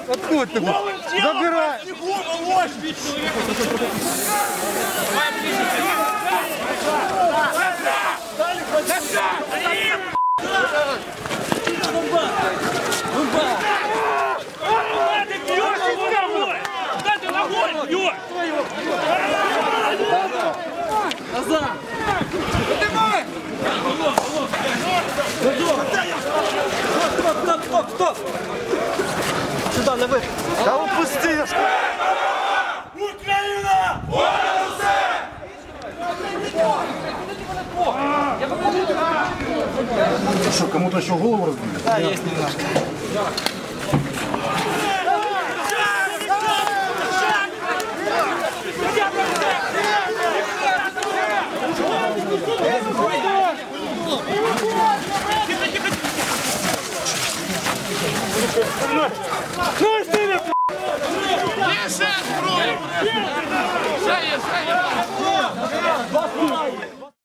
Откуда ты? Забирай! Назад! Стоп! Сюда, на выход! Да упусти! Україна! Понад усе! Что, кому-то еще голову разбили? Да, есть немножко. Ну, стиле! Лише зброю! Шеє!